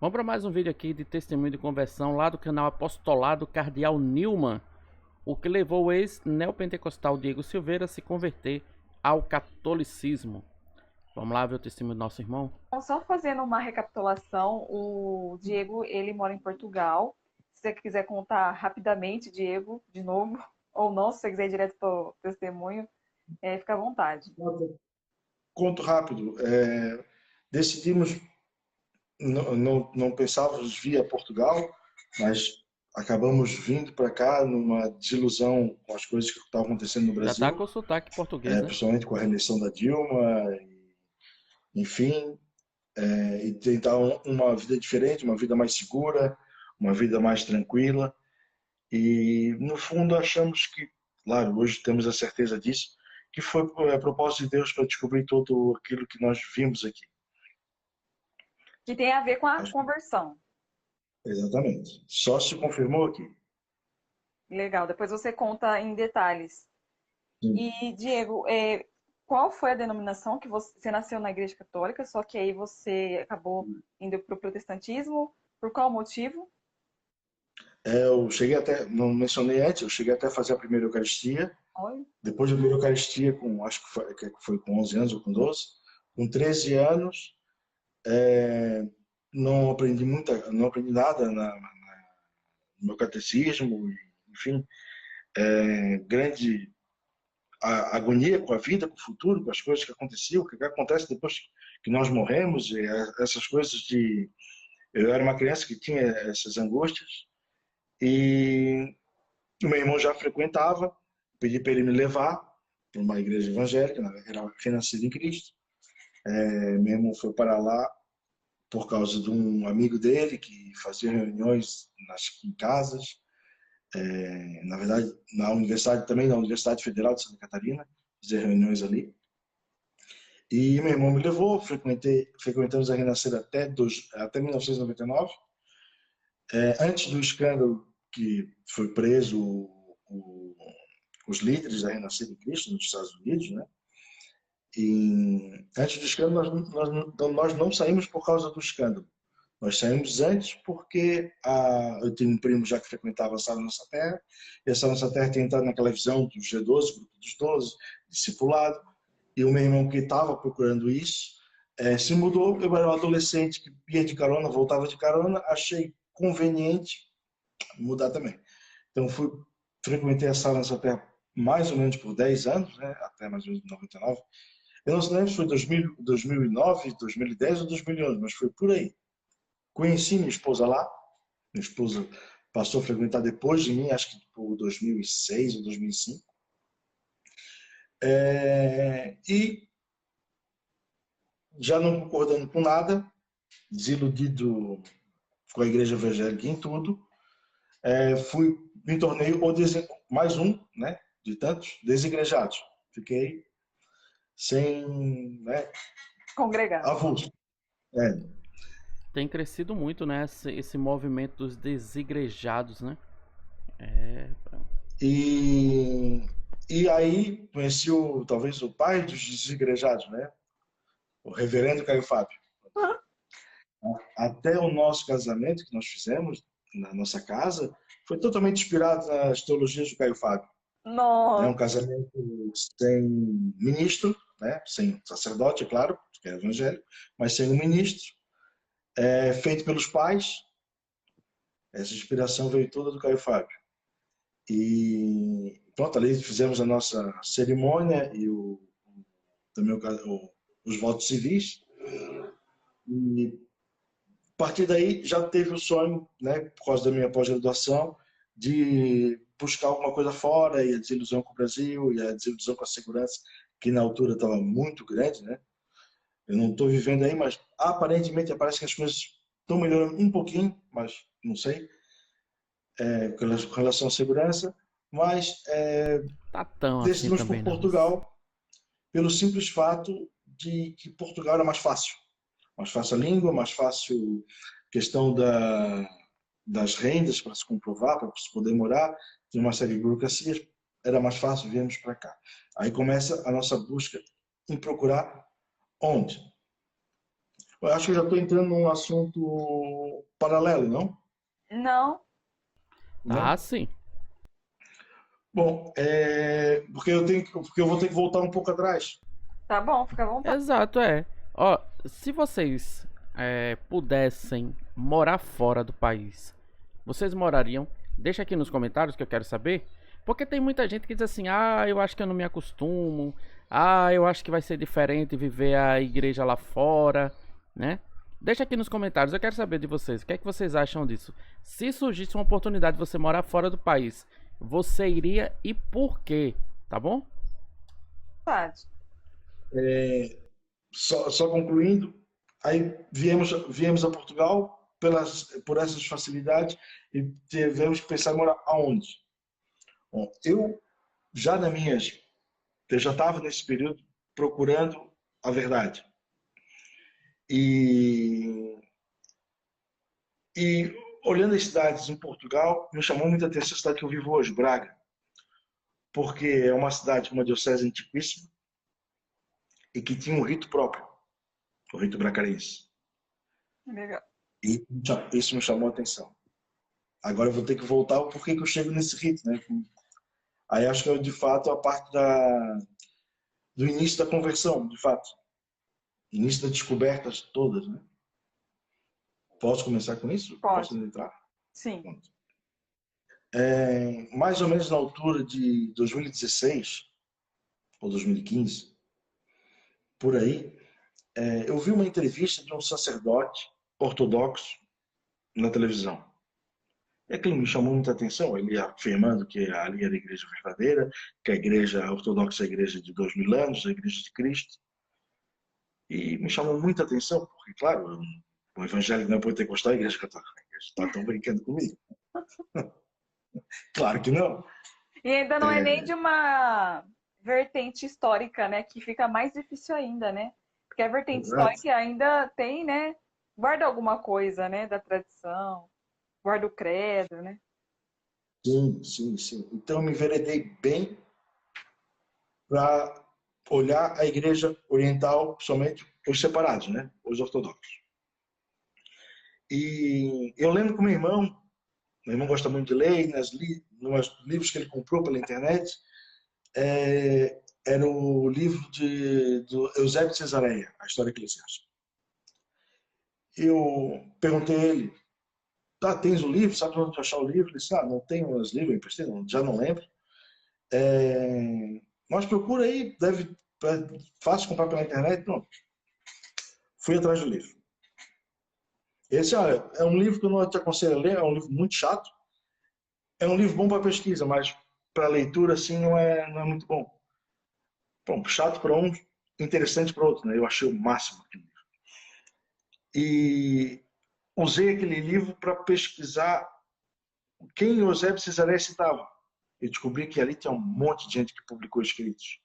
Vamos para mais um vídeo aqui de testemunho de conversão lá do canal Apostolado Cardeal Newman, o que levou o ex-neopentecostal Diego Silveira a se converter ao catolicismo. Vamos lá ver o testemunho do nosso irmão? Então, só fazendo uma recapitulação, o Diego, ele mora em Portugal. Se você quiser contar rapidamente, Diego, de novo, ou não, se você quiser ir direto para o testemunho, fica à vontade. Conto rápido. Decidimos, não pensávamos vir a Portugal, mas acabamos vindo para cá numa desilusão com as coisas que estavam acontecendo no Já Brasil, tá com sotaque português, né? principalmente com a reeleição da Dilma, enfim, e tentar uma vida diferente, uma vida mais segura, uma vida mais tranquila. E, no fundo, achamos que, claro, hoje temos a certeza disso, que foi propósito de Deus para descobrir tudo aquilo que nós vimos aqui. Que tem a ver com a Acho- conversão. Exatamente. Só se confirmou aqui. Legal, depois você conta em detalhes. Sim. E, Diego, qual foi a denominação que você nasceu na Igreja Católica, só que aí você acabou indo para o protestantismo? Por qual motivo? Eu cheguei até, não mencionei antes, eu cheguei até a fazer a primeira Eucaristia. Olha, Depois da primeira Eucaristia, acho que foi com 11 anos ou com 12, com 13 anos, não aprendi nada no meu catecismo, enfim, grande agonia com a vida, com o futuro, com as coisas que aconteciam, o que acontece depois que nós morremos, e essas coisas de... Eu era uma criança que tinha essas angústias, e o meu irmão já frequentava, pedi para ele me levar para uma igreja evangélica, era renascido em Cristo. Meu irmão foi para lá por causa de um amigo dele que fazia reuniões em casas, na verdade, na universidade também, na Universidade Federal de Santa Catarina, fazia reuniões ali. E meu irmão me levou, frequentamos a Renascer até 1999. Antes do escândalo que foi preso os líderes da Renascer em Cristo nos Estados Unidos, né? E antes do escândalo, nós não saímos por causa do escândalo. Nós saímos antes porque eu tinha um primo já que frequentava a Sala Nossa Terra, e a Sala Nossa Terra tinha entrado naquela visão dos G12, grupo dos 12, discipulado, e o meu irmão que estava procurando isso, se mudou. Eu era um adolescente que ia de carona, voltava de carona, achei conveniente mudar também. Então frequentei a Sala Nossa Terra mais ou menos por 10 anos, né, até mais ou menos 99. Eu não sei lembro se foi 2009, 2010 ou 2011, mas foi por aí. Conheci minha esposa lá. Minha esposa passou a frequentar depois de mim, acho que por 2006 ou 2005. E já não concordando com nada, desiludido com a igreja evangélica em tudo, me tornei mais um, né, de tantos desigrejados. Fiquei sem, né, congregar. avulso. É. Tem crescido muito, né, esse movimento dos desigrejados, né? E aí conheci talvez o pai dos desigrejados, né, o reverendo Caio Fábio. Até o nosso casamento que nós fizemos na nossa casa foi totalmente inspirado nas teologias do Caio Fábio. É um Nossa, casamento sem ministro, né? Sem sacerdote, é claro, que é evangélico, mas sem um ministro, feito pelos pais. Essa inspiração veio toda do Caio Fábio. E pronto, ali fizemos a nossa cerimônia e também os votos civis. E a partir daí já teve o sonho, né, por causa da minha pós-graduação, de buscar alguma coisa fora, e a desilusão com o Brasil, e a desilusão com a segurança, que na altura estava muito grande, né? Eu não estou vivendo aí, mas aparentemente parece que as coisas estão melhorando um pouquinho, mas não sei, com relação à segurança. Mas Tá tão assim decidimos também por não. Mas Portugal, pelo simples fato de que Portugal era mais fácil. Mais fácil a língua, mais fácil a questão das rendas para se comprovar, para se poder morar, tinha uma série de burocracias, era mais fácil, viemos para cá. Aí começa a nossa busca em procurar onde. Eu acho que eu já estou entrando num assunto paralelo, não? Não, Ah, Não? sim. Bom, porque eu vou ter que voltar um pouco atrás. tá bom, fica à vontade. Exato, é. Ó, se vocês pudessem morar fora do país, vocês morariam? Deixa aqui nos comentários que eu quero saber. Porque tem muita gente que diz assim: ah, eu acho que eu não me acostumo. Ah, eu acho que vai ser diferente viver a igreja lá fora, né? Deixa aqui nos comentários, eu quero saber de vocês. O que é que vocês acham disso? Se surgisse uma oportunidade de você morar fora do país, você iria e por quê? Tá bom? Vontade. Só concluindo, aí viemos a Portugal por essas facilidades e tivemos que pensar em morar aonde? Bom, já na minhas, eu já estava nesse período procurando a verdade. E, e olhando as cidades em Portugal, me chamou muita atenção a cidade que eu vivo hoje, Braga, porque é uma cidade com uma diocese antiquíssima e que tinha um rito próprio, o rito bracarense. Legal. E isso me chamou a atenção. Agora eu vou ter que voltar o porquê que eu chego nesse rito, né? Aí acho que é de fato a parte do início da conversão, de fato. Início das descobertas todas, né? Posso começar com isso? Pode. Posso entrar? Sim. Pronto. Mais ou menos na altura de 2016 ou 2015, por aí, eu vi uma entrevista de um sacerdote ortodoxo na televisão. E aquilo me chamou muita atenção, ele afirmando que ali era a igreja verdadeira, que a igreja ortodoxa é a igreja de 2000 anos, a igreja de Cristo. E me chamou muita atenção, porque, claro, o evangélico não é pentecostal, a igreja católica. Estão brincando comigo. Claro que não. E ainda não é nem de uma vertente histórica, né? Que fica mais difícil ainda, né? Porque a vertente Exato. histórica ainda tem, né? Guarda alguma coisa, né? Da tradição, guarda o credo, né? Sim, sim, sim. Então eu me enveredei bem para olhar a igreja oriental, somente os separados, né? Os ortodoxos. E eu lembro que meu irmão gosta muito de ler, nos livros que ele comprou pela internet, era o livro do Eusébio de Cesareia, a História Eclesiástica. Eu perguntei a ele, tá, tens o livro? Sabe onde achar o livro? Ele disse, não tenho os livros, eu emprestei, já não lembro. Mas procura aí, fácil comprar pela internet, pronto. Fui atrás do livro. Esse, olha, é um livro que eu não te aconselho a ler, é um livro muito chato. É um livro bom para pesquisa, mas para leitura, assim, não é muito bom. Bom, chato para um, interessante para outro, né? Eu achei o máximo aquele livro. E usei aquele livro para pesquisar quem Eusébio Cesareia citava. E descobri que ali tinha um monte de gente que publicou escritos.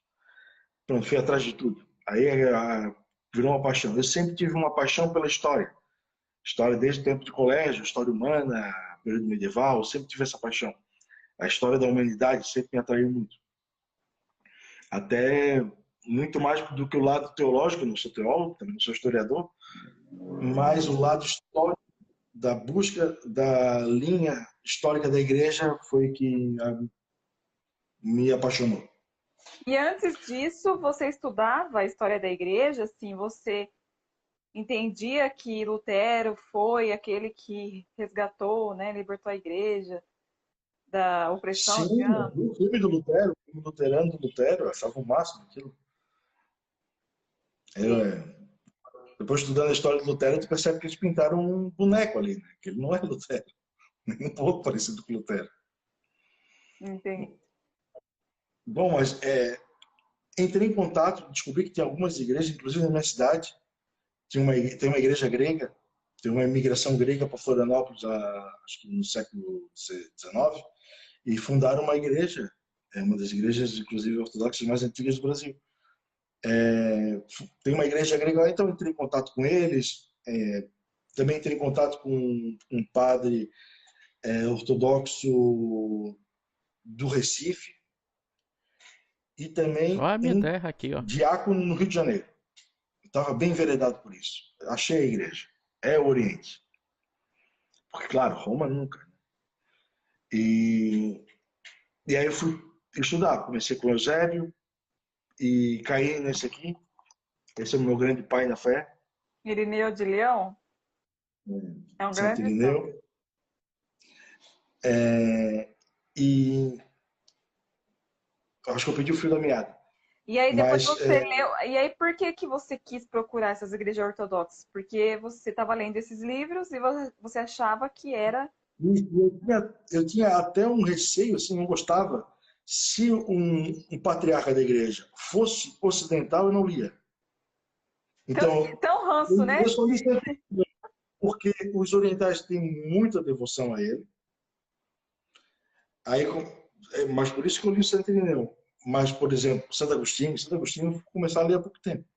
Pronto, fui atrás de tudo. Aí virou uma paixão. Eu sempre tive uma paixão pela história. História desde o tempo de colégio, história humana, período medieval, sempre tive essa paixão. A história da humanidade sempre me atraiu muito. Até muito mais do que o lado teológico, eu não sou teólogo, também não sou historiador, mas o lado histórico da busca da linha histórica da igreja foi que me apaixonou. E antes disso, você estudava a história da igreja, assim, você entendia que Lutero foi aquele que resgatou, né, libertou a igreja da opressão, Sim, digamos. o filme do Lutero, o filme luterano do Lutero, eu achava o máximo aquilo. Sim, Depois estudando a história do Lutero, tu percebe que eles pintaram um boneco ali, né? Que ele não é Lutero, nem um pouco parecido com Lutero. entendi. Bom, mas entrei em contato, descobri que tem algumas igrejas, inclusive na minha cidade, tem uma igreja grega, tem uma imigração grega para Florianópolis, acho que no século XIX, e fundaram uma igreja, uma das igrejas, inclusive ortodoxas, mais antigas do Brasil. Tem uma igreja grega lá, então entrei em contato com eles, também entrei em contato com um padre ortodoxo do Recife e Ó, também a minha um terra aqui, ó. diácono no Rio de Janeiro. estava bem enveredado por isso. Achei a igreja. É o Oriente. Porque, claro, Roma nunca. E, e aí eu fui estudar. Comecei com o Eusébio e caí nesse aqui. Esse é o meu grande pai na fé, Irineu de Leão é um Santo grande santo. Irineu. E acho que eu perdi o fio da meada. E aí depois Mas você leu. E aí por que que você quis procurar essas igrejas ortodoxas? Porque você estava lendo esses livros e você achava que era. eu tinha até um receio, assim, não gostava. Se um patriarca da igreja fosse ocidental, eu não lia. Então, Tão ranço, né? eu só li sempre porque os orientais têm muita devoção a ele. Aí, mas por isso que eu li o Santo Irineu. Mas, por exemplo, Santo Agostinho eu começar a ler há pouco tempo.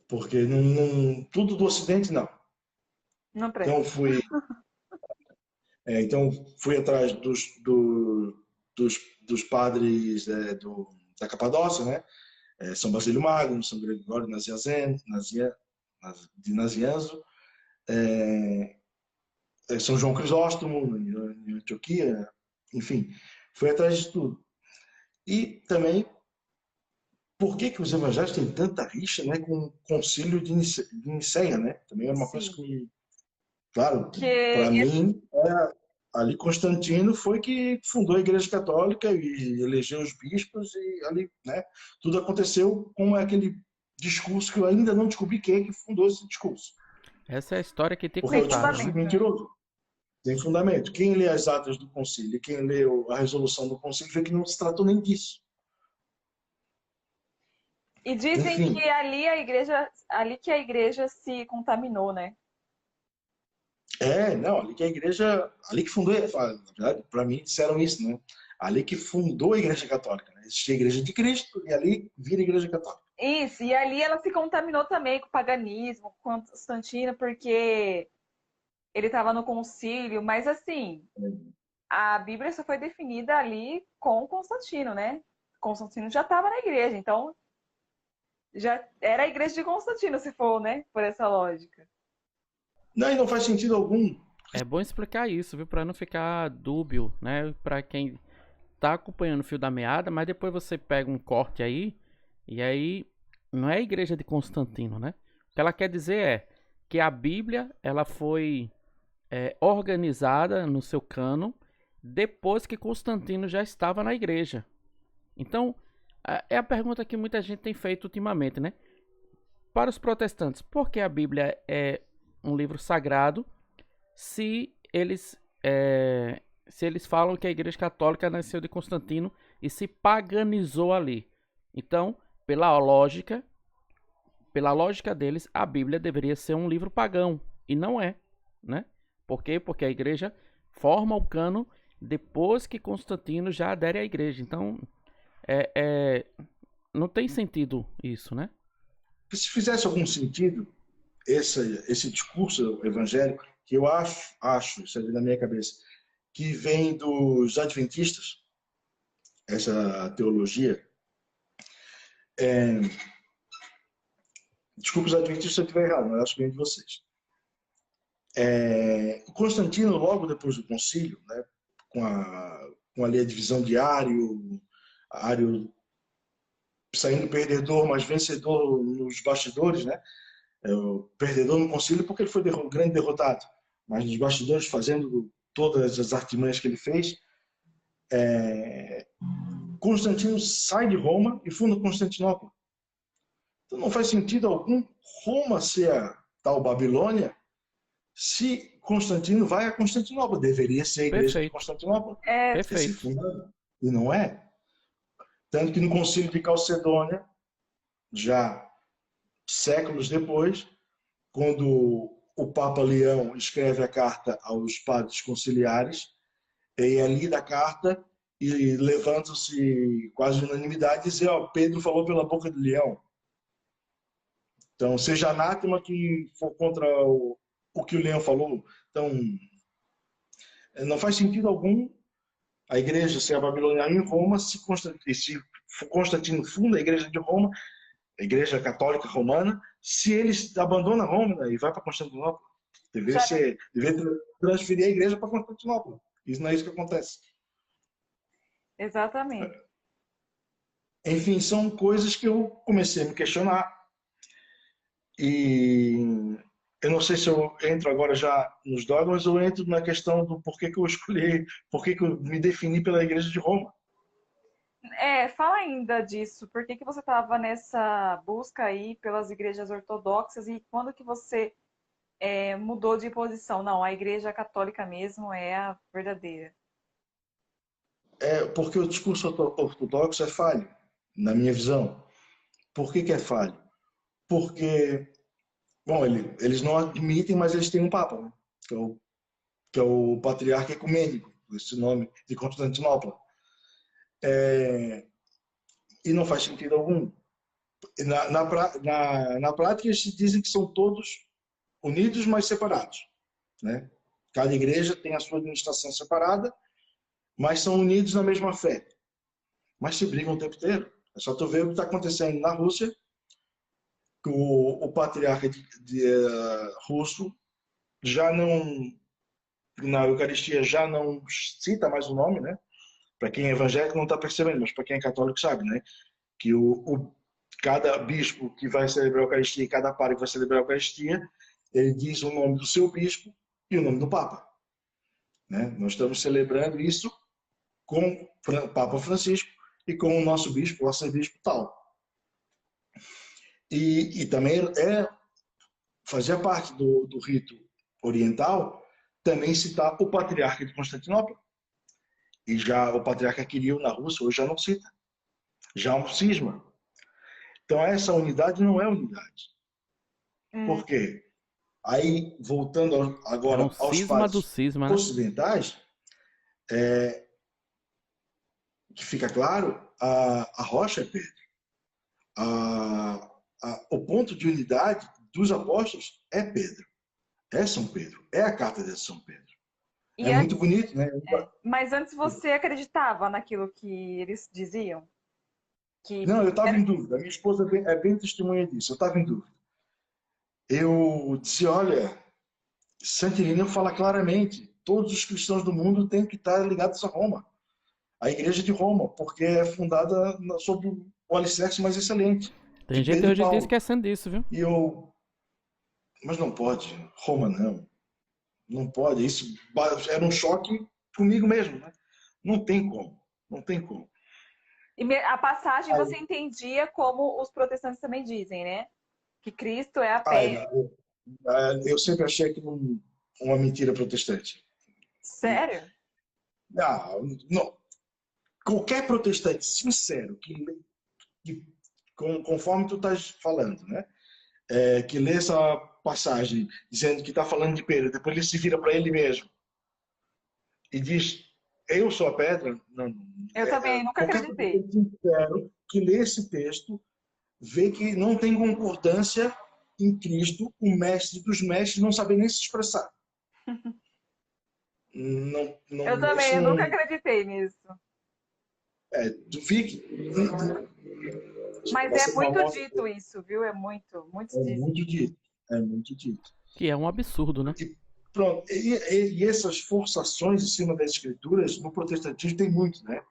Porque tudo do Ocidente, não. Não Então, presta. fui atrás dos padres da Capadócia, né? São Basílio Magno, São Gregório de Nazianzo, São João Crisóstomo, em Antioquia, enfim, fui atrás de tudo. E também, por que os evangelhos têm tanta rixa, né, com o concílio de Nicéia, né? Também era uma coisa Sim. que, claro, para Que mim, ali Constantino foi que fundou a Igreja Católica e elegeu os bispos e ali, né, tudo aconteceu com aquele discurso que eu ainda não descobri quem é que fundou esse discurso. Essa é a história que tem Porque é tem o discurso contado, fundamento, né? né? mentiroso. Tem fundamento. Quem lê as atas do concílio e quem lê a resolução do concílio vê que não se tratou nem disso. E dizem que Enfim, ali que a igreja se contaminou, né? não, ali que a igreja, ali que fundou, na verdade, para mim disseram isso, né? Ali que fundou a Igreja Católica, né? Existia a Igreja de Cristo e ali vira a Igreja Católica. Isso, e ali ela se contaminou também com o paganismo, com Constantino, porque ele estava no concílio, mas assim, a Bíblia só foi definida ali com Constantino, né? Constantino já estava na igreja, então já era a igreja de Constantino, se for, né? Por essa lógica. Não, e não faz sentido algum. É bom explicar isso, viu? Pra não ficar dúbio, né? Pra quem tá acompanhando o fio da meada, mas depois você pega um corte aí, e aí não é a igreja de Constantino, né? O que ela quer dizer é que a Bíblia ela foi organizada no seu cânon depois que Constantino já estava na igreja. Então, é a pergunta que muita gente tem feito ultimamente, né? Para os protestantes, por que a Bíblia é um livro sagrado se eles falam que a Igreja Católica nasceu de Constantino e se paganizou ali? Então, pela lógica deles, a Bíblia deveria ser um livro pagão e não é, né? Por quê? Porque a Igreja forma o cano depois que Constantino já adere à Igreja. Então, é, é, não tem sentido isso, né? Se fizesse algum sentido esse discurso evangélico, que eu acho, isso é da minha cabeça, que vem dos adventistas, essa teologia, desculpa os adventistas se eu estiver errado, mas eu acho que vem de vocês. Constantino, logo depois do concílio, né, com ali a divisão de Ário saindo perdedor, mas vencedor nos bastidores, né? O perdedor no concílio porque ele foi grande derrotado, mas nos bastidores fazendo todas as artimanhas que ele fez. Constantino sai de Roma e funda Constantinopla. Então não faz sentido algum Roma ser a tal Babilônia se Constantino vai a Constantinopla. Deveria ser a igreja de Perfeito, Constantinopla É, ter se perfeito. fundado. E não é. Tanto que no concílio de Calcedônia, já séculos depois, quando o Papa Leão escreve a carta aos padres conciliares, e ali da carta e levantam-se quase unanimidade e dizem, ó, Pedro falou pela boca de Leão. Então, seja anátema que for contra o que o Leão falou. Então, não faz sentido algum a igreja ser a Babilônia em Roma se Constantino funda a igreja de Roma a Igreja Católica Romana, se eles abandonam Roma e vai para Constantinopla. Deveria transferir a igreja para Constantinopla. Isso não é isso que acontece. Exatamente. Enfim, são coisas que eu comecei a me questionar. E eu não sei se eu entro agora já nos dogmas ou entro na questão do porquê que eu escolhi, porquê que eu me defini pela Igreja de Roma. Fala ainda disso. Por que que você estava nessa busca aí pelas igrejas ortodoxas e quando que você mudou de posição? Não, a igreja católica mesmo é a verdadeira. Porque o discurso ortodoxo é falho, na minha visão. Por que é falho? Porque, bom, eles não admitem, mas eles têm um Papa, né? Que é o Patriarca Ecumênico, esse nome, de Constantinopla. E não faz sentido algum. Na prática, eles dizem que são todos unidos, mas separados, né? Cada igreja tem a sua administração separada, mas são unidos na mesma fé. Mas se brigam o tempo inteiro. É só tu ver o que está acontecendo na Rússia, que o patriarca russo já não, na Eucaristia, já não cita mais o nome, né? Para quem é evangélico não está percebendo, mas para quem é católico sabe, né? Que cada bispo que vai celebrar a Eucaristia, cada padre que vai celebrar a Eucaristia, ele diz o nome do seu bispo e o nome do Papa. Né? Nós estamos celebrando isso com o Papa Francisco e com o nosso bispo, o arcebispo tal. E também fazia parte do rito oriental também citar o patriarca de Constantinopla. E já o patriarca Quirilo na Rússia hoje já não cita. Já há um cisma. Então essa unidade não é unidade. Por quê? Aí, voltando agora É um aos cisma do padres cisma, né? ocidentais, que fica claro, a rocha é Pedro. O ponto de unidade dos apóstolos é Pedro. É São Pedro. É a carta de São Pedro. E É muito bonito, né? mas antes você acreditava naquilo que eles diziam? Que Não, eu estava em dúvida. A minha esposa é bem testemunha disso. Eu estava em dúvida. Eu disse, olha, Santo Irineu fala claramente, todos os cristãos do mundo têm que estar ligados a Roma. A Igreja de Roma, porque é fundada sobre o alicerce mais excelente, de Tem gente Pedro e hoje em dia Paulo. esquecendo disso, viu? E mas não pode, Roma não. Não pode. Isso era um choque comigo mesmo, né? Não tem como. Não tem como. a passagem você Aí, entendia como os protestantes também dizem, né? Que Cristo é a aí, pedra. eu sempre achei aquilo uma mentira protestante. Sério? Não. Qualquer protestante sincero que conforme tu estás falando, né? Que lê essa passagem dizendo que está falando de Pedro, depois ele se vira para ele mesmo e diz: Eu sou a pedra. Não, Eu também nunca qualquer acreditei. protestante sincero que lê esse texto vê que não tem concordância em Cristo, o mestre dos mestres, não saber nem se expressar. Não, Eu não, também, isso eu nunca não. acreditei nisso. Tu fique. Mas é Essa é uma muito moda. dito isso, viu? É muito, muito É dito. muito dito. É muito dito. Que é um absurdo, né? E, pronto, e essas forçações em cima das escrituras, no protestantismo tem muito, né?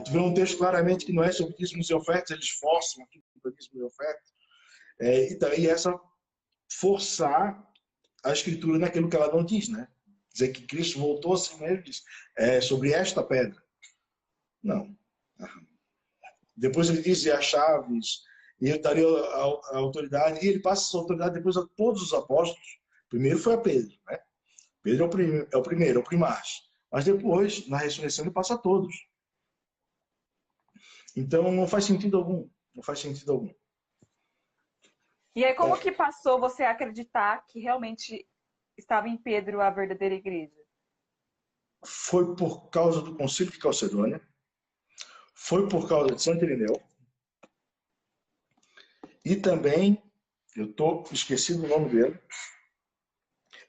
Tu vê um texto claramente que não é sobre dízimos e ofertas, eles forçam aqui sobre dízimos e ofertas. E essa forçar a escritura naquilo que ela não diz, né? Dizer que Cristo voltou assim mesmo, diz, sobre esta pedra. Não. Depois ele diz, e as chaves, e ele daria a autoridade, e ele passa essa autoridade depois a todos os apóstolos. Primeiro foi a Pedro, né? Pedro é o primeiro, é o primaz. Mas depois, na ressurreição, ele passa a todos. Então, não faz sentido algum. Não faz sentido algum. E aí, como que passou você a acreditar que realmente estava em Pedro a verdadeira igreja? Foi por causa do Concílio de Calcedônia, foi por causa de Santo Irineu, e também, eu estou esquecido o nome dele,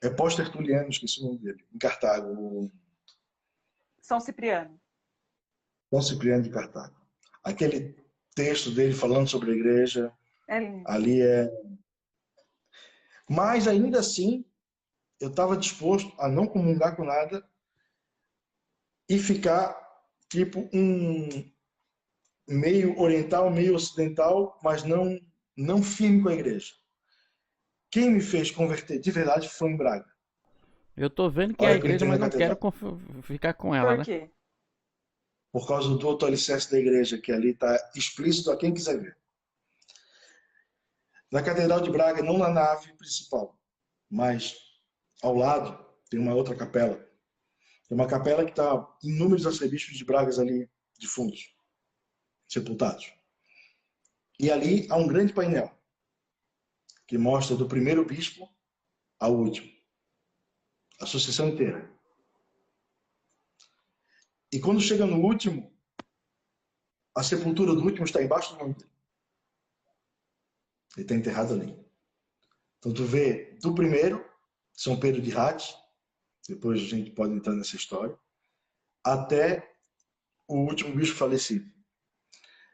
é pós-tertuliano, esqueci o nome dele, em Cartago, São Cipriano. São Cipriano de Cartago. Aquele texto dele falando sobre a igreja. É lindo. Ali é. Mas ainda assim, eu estava disposto a não comungar com nada e ficar tipo um meio oriental, meio ocidental, mas não firme com a igreja. Quem me fez converter de verdade foi em Braga. Eu tô vendo que é a Olha que eu igreja, entrei mas na não quero catedral. ficar com ela, Por né? quê? Por causa do outro alicerce da igreja, que ali está explícito a quem quiser ver. Na Catedral de Braga, não na nave principal, mas ao lado tem uma outra capela. Tem uma capela que está inúmeros arcebispos de Bragas ali defuntos, sepultados. E ali há um grande painel que mostra do primeiro bispo ao último, a sucessão inteira. E quando chega no último, a sepultura do último está embaixo do nome dele. Ele está enterrado ali. Então tu vê do primeiro, São Pedro de Hades, depois a gente pode entrar nessa história, até o último bispo falecido.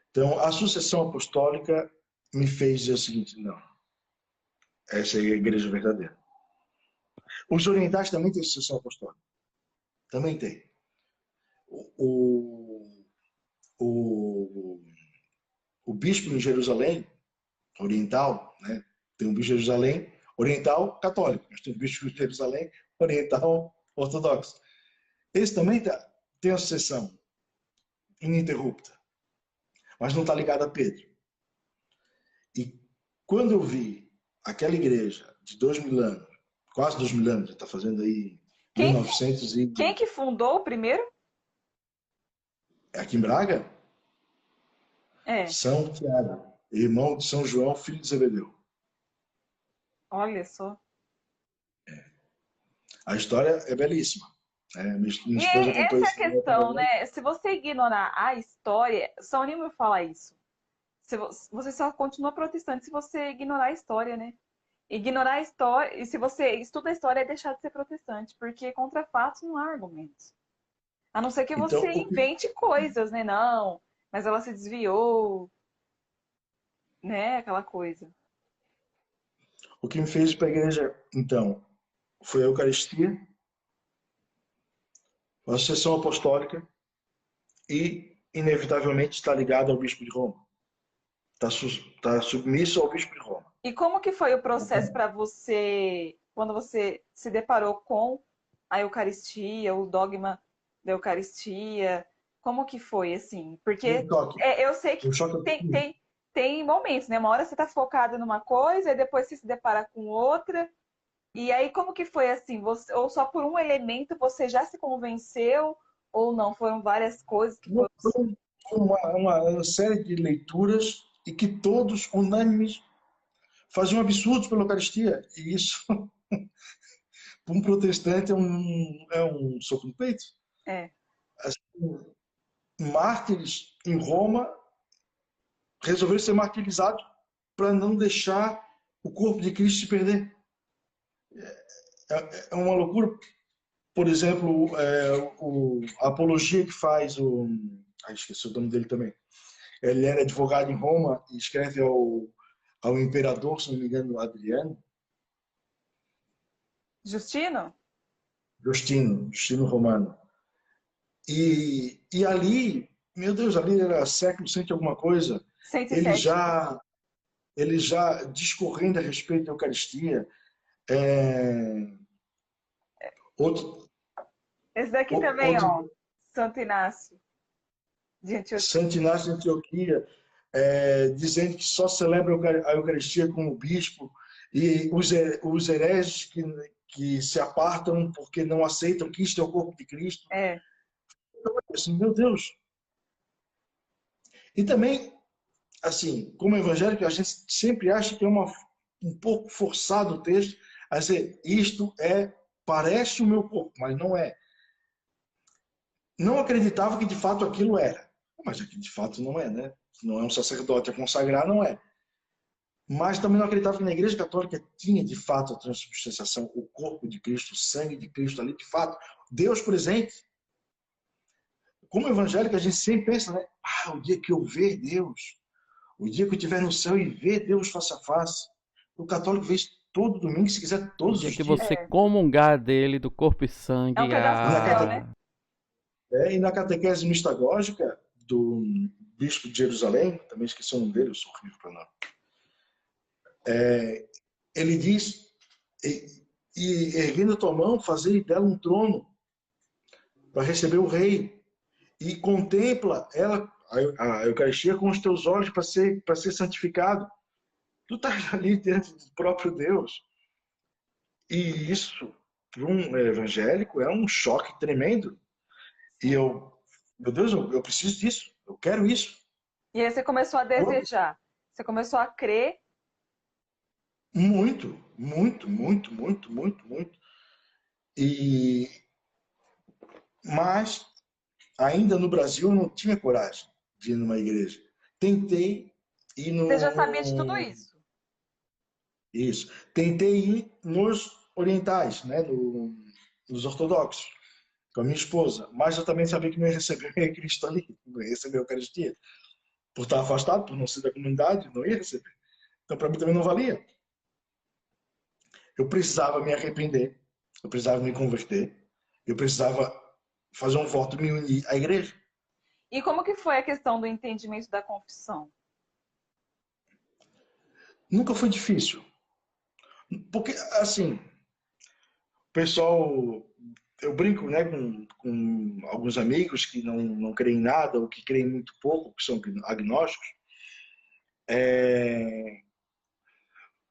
Então a sucessão apostólica me fez dizer o seguinte: não, essa é a igreja verdadeira. Os orientais também têm sucessão apostólica. Também tem. O, o, o bispo em Jerusalém, oriental, né? Tem um bispo em Jerusalém, oriental católico, mas tem um bispo em Jerusalém, oriental ortodoxo. Esse também tem a sucessão ininterrupta, mas não está ligado a Pedro. E quando eu vi aquela igreja de 2000 anos, quase 2000 anos, está fazendo aí Quem, 1900 e... quem que fundou o primeiro? Aqui em Braga, É, São Tiago, irmão de São João, filho de Zebedeu. olha só. A história é belíssima. Minha E esposa contou essa é a isso. questão, né? Se você ignorar a história, São Nilo fala isso. Você só continua protestante se você ignorar a história, né? Ignorar a história, e se você estuda a história, é deixar de ser protestante, porque contra fatos não há argumentos. A não ser que você Então, invente coisas, né? Não, mas ela se desviou, né? Aquela coisa. o que me fez ir para a igreja, então, foi a Eucaristia, a sucessão apostólica e, inevitavelmente, está ligado ao Bispo de Roma. Está submisso ao Bispo de Roma. E como que foi o processo para você, quando você se deparou com a Eucaristia, o dogma da Eucaristia? Como que foi, assim? Um Porque choque. eu sei que Um choque absurdo. tem momentos, né? Uma hora você está focado numa coisa, e depois você se depara com outra. E aí, como que foi assim? Ou só por um elemento você já se convenceu, ou não? Foram várias coisas que foram. Uma série de leituras e que todos, unânimes, faziam absurdos pela Eucaristia. E isso, para um protestante, é um soco no peito. É. Assim, mártires em Roma resolveram ser martirizados para não deixar o corpo de Cristo se perder. É uma loucura. Por exemplo, a apologia que faz o... esqueci o nome dele também. Ele era advogado em Roma e escreve ao imperador, se não me engano, Adriano. Justino? Justino Romano. E ali, meu Deus, ali era século cento e alguma coisa, ele 107. já, ele já discorrendo a respeito da Eucaristia. Outro, Esse daqui também, outro, ó. Santo Inácio de Antioquia. Santo Inácio de Antioquia, dizendo que só celebra a Eucaristia com o bispo, e os hereges que se apartam porque não aceitam que isto é o corpo de Cristo. É. Assim, meu Deus. E também, assim, como evangélico, a gente sempre acha que é um pouco forçado o texto a dizer, parece o meu corpo, mas não é. Não acreditava que de fato aquilo era. Mas aqui de fato não é, né? Não é um sacerdote a consagrar, não é. Mas também não acreditava que na Igreja Católica tinha de fato a transubstanciação, o corpo de Cristo, o sangue de Cristo ali, de fato. Deus presente. Como evangélico, a gente sempre pensa, né? O dia que eu ver Deus, O dia que eu estiver no céu e ver Deus face a face. O católico vê isso todo domingo, se quiser, O todos dia os que dias. você comungar dele, do corpo e É um sangue, pedaço E do na, céu, cate... né? e na catequese mistagógica do bispo de Jerusalém, também esqueci o nome dele, eu sou horrível para nome. Ele diz, e erguendo tua mão, fazer dela um trono para receber o rei. E contempla ela, a Eucaristia, com os teus olhos para ser santificado. Tu estás ali diante do próprio Deus. E isso, para um evangélico, é um choque tremendo. E meu Deus, eu preciso disso, eu quero isso. E aí você começou a desejar, você começou a crer. Muito, muito, muito, muito, muito, muito. E, mas, ainda no Brasil, eu não tinha coragem de ir numa igreja. Tentei ir Você já sabia de tudo isso. Isso. Tentei ir nos orientais, né? Nos ortodoxos, com a minha esposa. Mas eu também sabia que não ia receber Cristo ali, não ia receber a Eucaristia. Por estar afastado, por não ser da comunidade, não ia receber. Então, para mim também não valia. Eu precisava me arrepender, eu precisava me converter, eu precisava fazer um voto, me unir à igreja. E como que foi a questão do entendimento da confissão? Nunca foi difícil. Porque, assim, o pessoal, eu brinco, né, com alguns amigos que não creem em nada ou que creem muito pouco, que são agnósticos,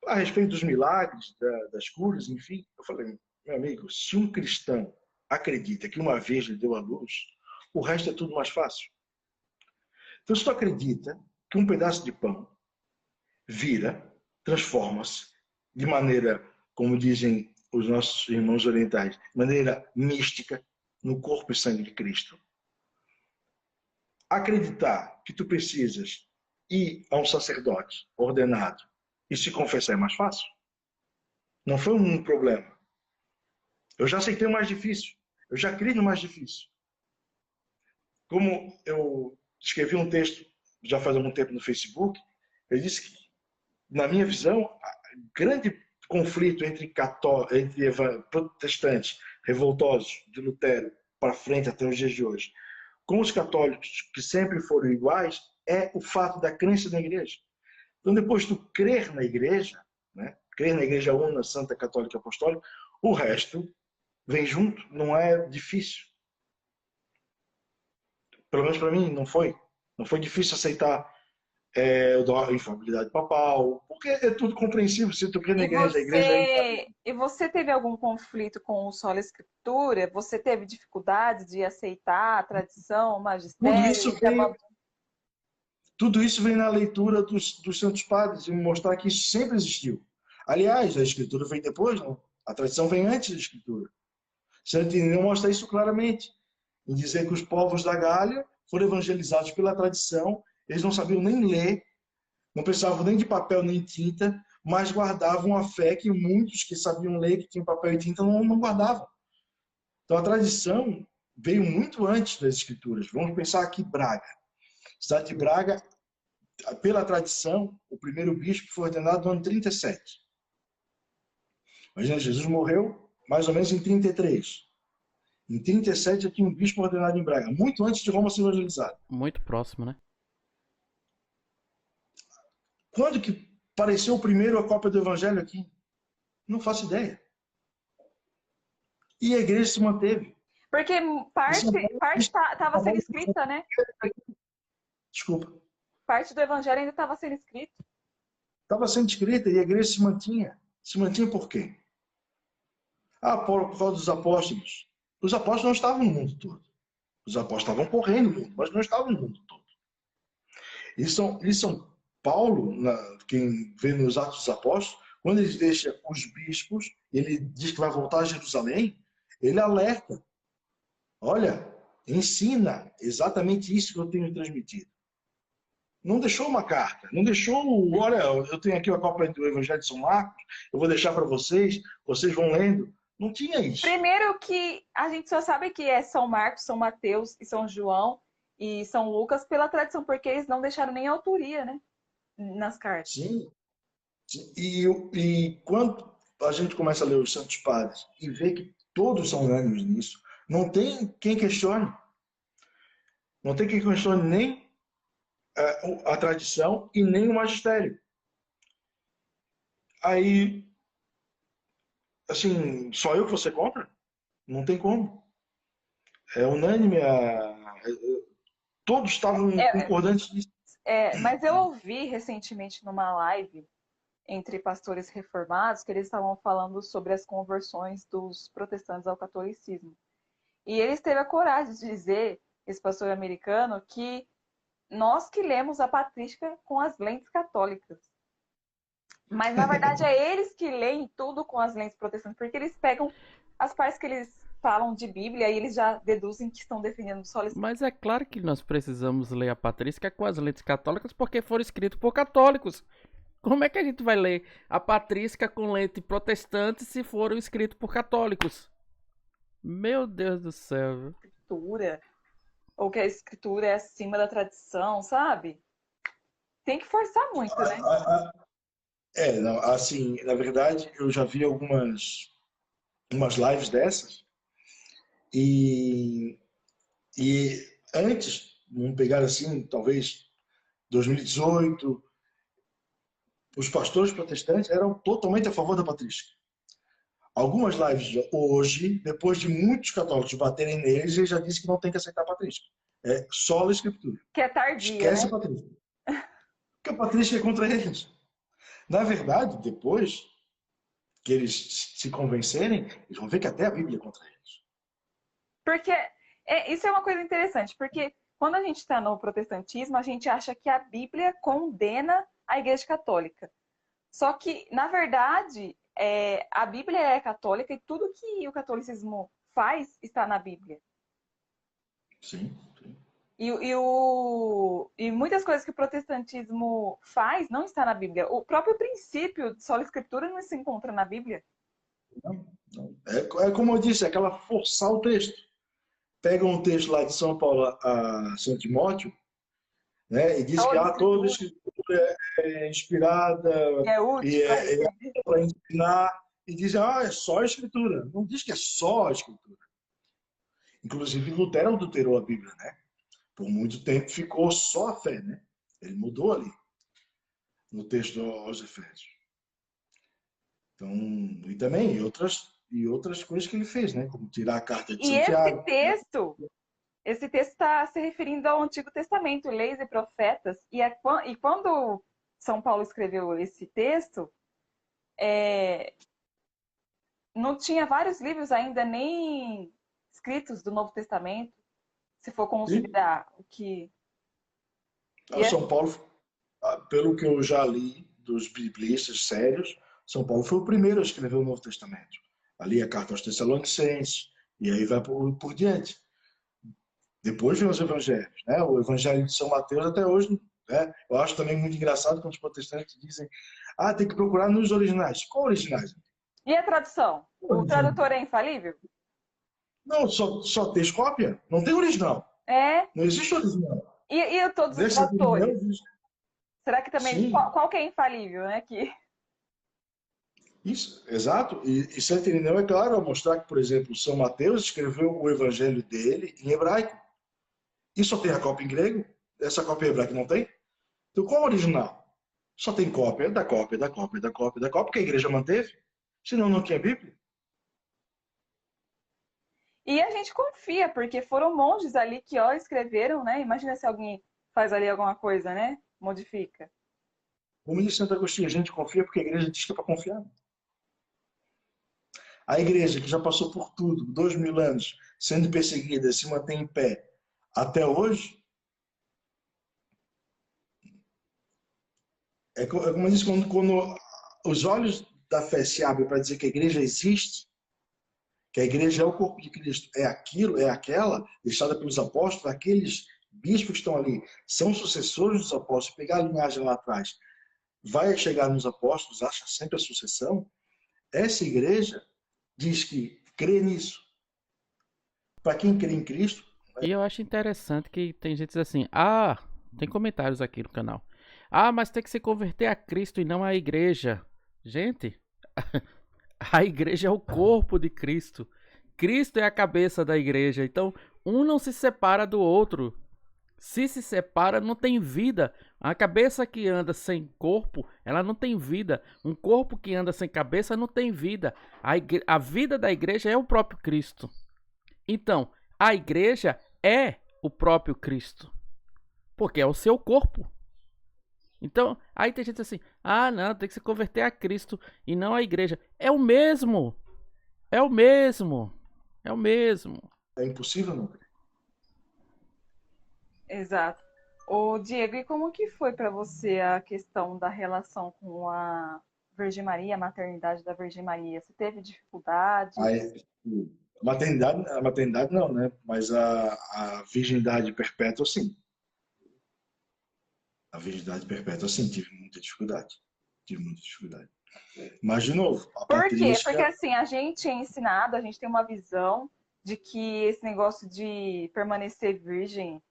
a respeito dos milagres, das curas, enfim. Eu falei, meu amigo, se um cristão acredita que uma vez lhe deu a luz, o resto é tudo mais fácil. Então, se tu acredita que um pedaço de pão vira, transforma-se de maneira, como dizem os nossos irmãos orientais, de maneira mística, no corpo e sangue de Cristo. Acreditar que tu precisas ir a um sacerdote ordenado e se confessar é mais fácil. Não foi um problema. Eu já aceitei o mais difícil. Eu já criei no mais difícil. Como eu escrevi um texto já faz algum tempo no Facebook, eu disse que, na minha visão, o grande conflito entre protestantes revoltosos de Lutero para frente até os dias de hoje, com os católicos que sempre foram iguais, é o fato da crença na igreja. Então, depois de tu crer na igreja, né, crer na igreja una, santa, católica, apostólica, o resto vem junto, não é difícil. Pelo menos para mim, não foi. Não foi difícil aceitar a infalibilidade papal, porque é tudo compreensível se tu crê na E igreja, a igreja é infalível. você teve algum conflito com o Sola Escritura? Você teve dificuldade de aceitar a tradição, o Tudo magistério? isso veio, tudo isso vem na leitura dos Santos Padres, e mostrar que isso sempre existiu. Aliás, a Escritura vem depois, não? A tradição vem antes da Escritura. Santo Irineu mostra isso claramente, em dizer que os povos da Gália foram evangelizados pela tradição, eles não sabiam nem ler, não precisavam nem de papel nem tinta, mas guardavam a fé que muitos que sabiam ler, que tinham papel e tinta, não guardavam. Então a tradição veio muito antes das Escrituras. Vamos pensar aqui Braga. Cidade de Braga, pela tradição, o primeiro bispo foi ordenado no ano 37. Imagina, Jesus morreu mais ou menos em 33. Em 37 já tinha um bispo ordenado em Braga, muito antes de Roma ser evangelizada. Muito próximo, né? Quando que apareceu primeiro a cópia do Evangelho aqui? Não faço ideia. E a igreja se manteve. Porque parte estava sendo escrita, né? Desculpa. Parte do evangelho ainda estava sendo escrito. Estava sendo escrita e a igreja se mantinha. Se mantinha por quê? Por causa dos apóstolos. Os apóstolos não estavam no mundo todo. Os apóstolos estavam correndo no mundo, mas não estavam no mundo todo. E São Paulo, quem vê nos Atos dos Apóstolos, quando ele deixa os bispos, ele diz que vai voltar a Jerusalém, ele alerta. Olha, ensina exatamente isso que eu tenho transmitido. Não deixou uma carta, não deixou, olha, eu tenho aqui a cópia do Evangelho de São Marcos, eu vou deixar para vocês, vocês vão lendo. Não tinha isso. Primeiro que a gente só sabe que é São Marcos, São Mateus e São João e São Lucas pela tradição, porque eles não deixaram nem autoria, né? nas cartas. Sim, sim. E quando a gente começa a ler os Santos Padres e vê que todos são unânimes nisso, não tem quem questione. Não tem quem questione nem a tradição e nem o magistério. Aí, assim, só eu que você compra? Não tem como. É unânime, todos estavam É, concordantes nisso. mas eu ouvi recentemente numa live entre pastores reformados que eles estavam falando sobre as conversões dos protestantes ao catolicismo. E eles teve a coragem de dizer, esse pastor americano, que nós que lemos a patrística com as lentes católicas. Mas na verdade é eles que leem tudo com as lentes protestantes, porque eles pegam as partes que eles falam de Bíblia e eles já deduzem que estão defendendo só a Mas é claro que nós precisamos ler a patrística com as lentes católicas porque foram escritos por católicos. Como é que a gente vai ler a patrística com lente protestante se foram escritos por católicos? Meu Deus do céu. Viu? escritura, ou que a escritura é acima da tradição, sabe? Tem que forçar muito, né? Não, assim, na verdade, eu já vi umas lives dessas e, e antes, vamos pegar assim, talvez 2018, os pastores protestantes eram totalmente a favor da patrística. Algumas lives hoje, depois de muitos católicos baterem neles, ele já disse que não tem que aceitar a patrística. É só a escritura. Que é tardia, Esquece né? a patrística. Porque a patrística é contra eles. Na verdade, depois que eles se convencerem, eles vão ver que até a Bíblia é contra eles. Porque isso é uma coisa interessante, porque quando a gente está no protestantismo, a gente acha que a Bíblia condena a Igreja Católica. Só que, na verdade, a Bíblia é católica e tudo que o catolicismo faz está na Bíblia. Sim, sim. E muitas coisas que o protestantismo faz não está na Bíblia. O próprio princípio de sola escritura não se encontra na Bíblia. Não, não. É como eu disse, é aquela forçar o texto. Pegam um texto lá de São Paulo a São Timóteo, né, e diz que Toda toda escritura escritura é inspirada é e útil para é entender. para ensinar, e dizem, é só a escritura. Não diz que é só a escritura. Inclusive, Lutero adulterou a Bíblia, né? Por muito tempo ficou só a fé, né? Ele mudou ali, no texto aos Efésios. Então, e outras coisas que ele fez, né? Como tirar a carta de E esse Santiago. texto, esse texto está se referindo ao Antigo Testamento, leis e profetas. E quando São Paulo escreveu esse texto, não tinha vários livros ainda nem escritos do Novo Testamento, se for Sim. considerar o que. E São Paulo, pelo que eu já li dos biblistas sérios, São Paulo foi o primeiro a escrever o Novo Testamento. Ali a carta aos Tessalonicenses, e aí vai por diante. Depois vem os evangelhos, né? O evangelho de São Mateus até hoje, né? Eu acho também muito engraçado quando os protestantes dizem, tem que procurar nos originais. Qual originais? a tradução? O Original. tradutor é infalível? Não, só tem cópia, não tem original. É. Não existe original. E todos os Dessa opinião, tradutores? Será que também. sim, Qual que é infalível, né? isso, exato. E Santo Irineu é claro ao mostrar que, por exemplo, São Mateus escreveu o evangelho dele em hebraico. E só tem a cópia em grego. Essa cópia em hebraico não tem. Então, qual é o original? Só tem cópia da cópia da cópia da cópia da cópia que a igreja manteve. Senão não tinha Bíblia. E a gente confia, porque foram monges ali que escreveram, né? Imagina se alguém faz ali alguma coisa, né? Modifica. Como diz Santo Agostinho, a gente confia porque a igreja diz que é para confiar. A igreja, que já passou por tudo, 2000 anos, sendo perseguida, se mantém em pé até hoje, como eu disse, quando os olhos da fé se abrem para dizer que a igreja existe, que a igreja é o corpo de Cristo, é aquilo, é aquela, deixada pelos apóstolos, aqueles bispos que estão ali, são sucessores dos apóstolos, pegar a linhagem lá atrás, vai chegar nos apóstolos, acha sempre a sucessão, essa igreja diz que crê nisso. Para quem crê em Cristo, E eu acho interessante que tem gente que diz assim, tem comentários aqui no canal. Ah, mas tem que se converter a Cristo e não à igreja. Gente, a igreja é o corpo de Cristo. Cristo é a cabeça da igreja. Então, um não se separa do outro. Se separa, não tem vida. A cabeça que anda sem corpo, ela não tem vida. Um corpo que anda sem cabeça não tem vida. A vida da igreja é o próprio Cristo. Então, a igreja é o próprio Cristo. Porque é o seu corpo. Então, aí tem gente assim, ah não, tem que se converter a Cristo e não à igreja. É o mesmo. É o mesmo. É o mesmo. É impossível não crer. Exato. Ô, Diego, e como que foi para você a questão da relação com a Virgem Maria, a maternidade da Virgem Maria? Você teve dificuldades? Aí, a maternidade não, né? Mas a virgindade perpétua, sim. A virgindade perpétua, sim, tive muita dificuldade. Tive muita dificuldade. Mas, de novo, a Por quê? Porque patrística. assim, a gente é ensinado, a gente tem uma visão de que esse negócio de permanecer virgem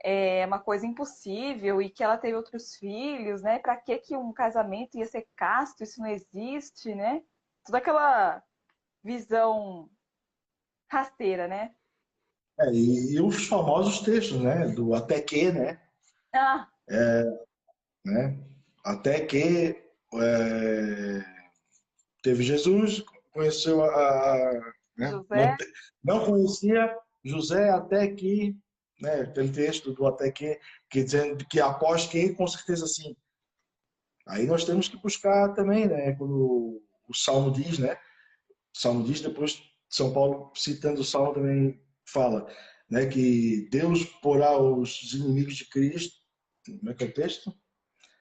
é uma coisa impossível e que ela teve outros filhos, né? Para que um casamento ia ser casto? Isso não existe, né? Toda aquela visão rasteira, né? E os famosos textos, né? Do até que, né? Ah, né? Até que teve Jesus, conheceu né? José, Não conhecia José até que, né? Aquele texto do até que dizendo que após que, com certeza sim. Aí nós temos que buscar também, né? Quando o Salmo diz, né? O Salmo diz, depois São Paulo, citando o Salmo, também fala, né? Que Deus porá os inimigos de Cristo. Como é que é o texto?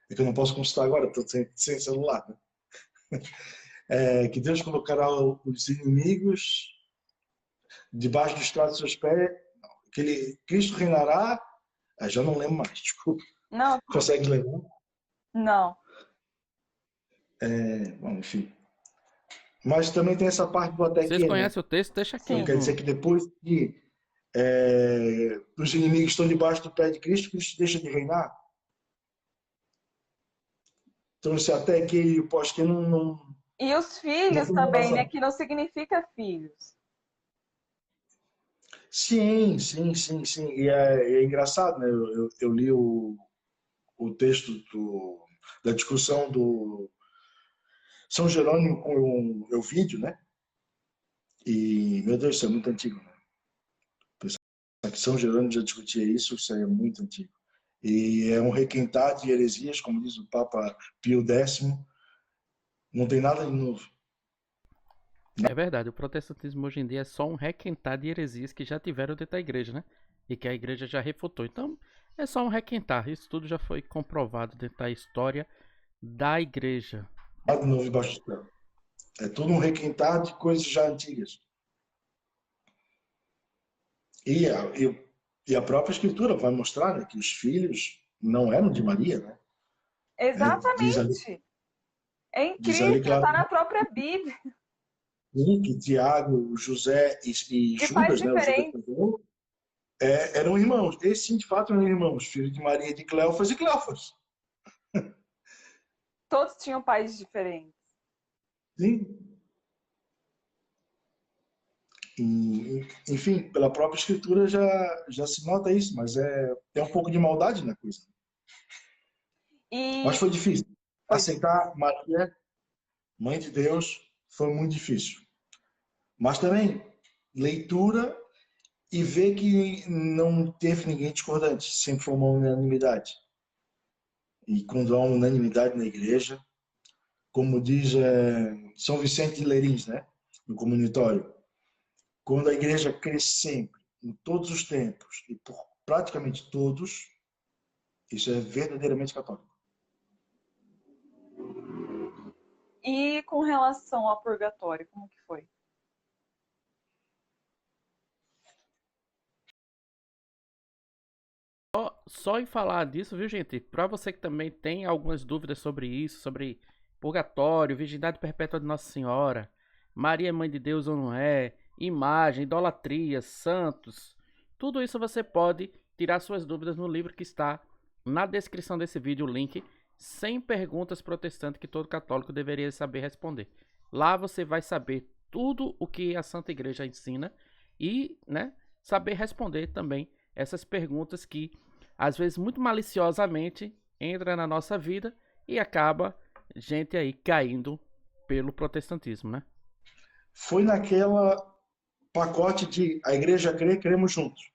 É que eu não posso consultar agora, estou sem celular. Né? Que Deus colocará os inimigos debaixo dos estrados dos seus pés, que Cristo reinará. Já não lembro mais, desculpa. não, Consegue lembrar? não. Bom, enfim. Mas também tem essa parte do até Vocês que, né? conhecem o texto? Deixa aqui. Não quer dizer que depois que os inimigos estão debaixo do pé de Cristo, Cristo deixa de reinar. Então, esse até que e o pós que E os não filhos tem também, né? relação. Que não significa filhos. Sim, sim, sim, sim. E é engraçado, né? Eu li o texto da discussão do São Jerônimo com o Euvídio, né? E, meu Deus, isso é muito antigo, né? Pensar que São Jerônimo já discutia isso é muito antigo. E é um requentar de heresias, como diz o Papa Pio X, não tem nada de novo. É verdade, o protestantismo hoje em dia é só um requentar de heresias que já tiveram dentro da igreja, né? E que a igreja já refutou. Então, é só um requentar. Isso tudo já foi comprovado dentro da história da igreja. Nada de novo debaixo do céu. É tudo um requentar de coisas já antigas. E a própria Escritura vai mostrar, né, que os filhos não eram de Maria, né? Exatamente. É Diz ali incrível, tá na claramente própria Bíblia. que Tiago, José e De pais Judas, né, o Judas diferentes. eram irmãos. Esses sim, de fato, eram irmãos, filhos de Maria de Cleófas e Cleófas. Todos tinham pais diferentes. Sim. Enfim, pela própria Escritura já se nota isso, mas é um pouco de maldade na coisa. Mas E foi difícil. foi Aceitar Maria, mãe de Deus, foi muito difícil. Mas também, leitura e ver que não teve ninguém discordante, sempre foi uma unanimidade. E quando há uma unanimidade na igreja, como diz São Vicente de Lérins, né, no comunitório, quando a igreja cresce sempre, em todos os tempos e por praticamente todos, isso é verdadeiramente católico. E com relação ao purgatório, como que foi? Só em falar disso, viu, gente? Para você que também tem algumas dúvidas sobre isso, sobre purgatório, virgindade perpétua de Nossa Senhora, Maria é mãe de Deus ou não é, imagem, idolatria, santos, tudo isso você pode tirar suas dúvidas no livro que está na descrição desse vídeo o link 100 perguntas protestantes que todo católico deveria saber responder. Lá você vai saber tudo o que a Santa Igreja ensina e, né, saber responder também essas perguntas que, às vezes, muito maliciosamente, entram na nossa vida e acaba gente aí caindo pelo protestantismo, né? Foi naquela pacote de a igreja crê, cremos juntos.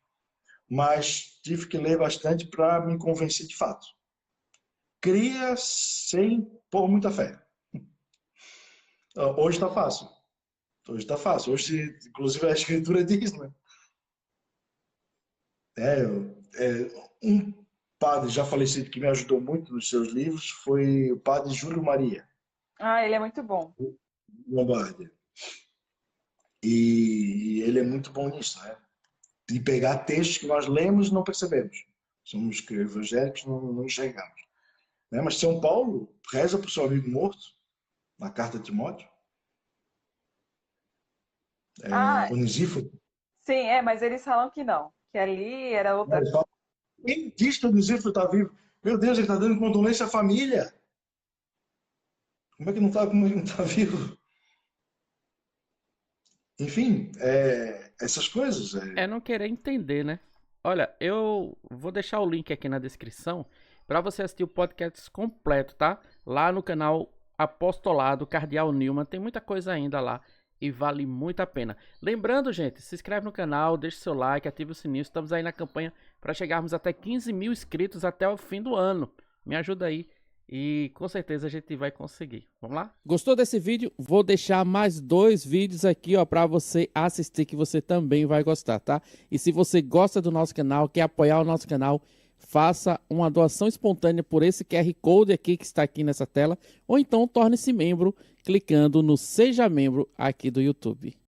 Mas tive que ler bastante para me convencer de fato. Cria sem pôr muita fé. Hoje está fácil. Hoje está fácil. Hoje, inclusive, a escritura diz, né? Um padre já falecido que me ajudou muito nos seus livros foi o padre Júlio Maria Ah, ele é muito bom. Lombardi. E ele é muito bom nisso, né? De pegar textos que nós lemos e não percebemos. Somos evangélicos, não enxergamos. Né? Mas São Paulo reza para o seu amigo morto, na carta de Timóteo. Onesíforo. Sim, mas eles falam que não. Que ali era outra. Quem diz que o Onesíforo está vivo? Meu Deus, ele está dando condolência à família. Como é que não está vivo? Enfim, essas coisas. É não querer entender, né? Olha, eu vou deixar o link aqui na descrição para você assistir o podcast completo, tá? Lá no canal Apostolado Cardeal Newman. Tem muita coisa ainda lá e vale muito a pena. Lembrando, gente, se inscreve no canal, deixa seu like, ativa o sininho. Estamos aí na campanha para chegarmos até 15 mil inscritos até o fim do ano. Me ajuda aí. E com certeza a gente vai conseguir. Vamos lá? Gostou desse vídeo? Vou deixar mais 2 vídeos aqui, ó, para você assistir, que você também vai gostar, tá? E se você gosta do nosso canal, quer apoiar o nosso canal, faça uma doação espontânea por esse QR Code aqui que está aqui nessa tela, ou então torne-se membro clicando no Seja Membro aqui do YouTube.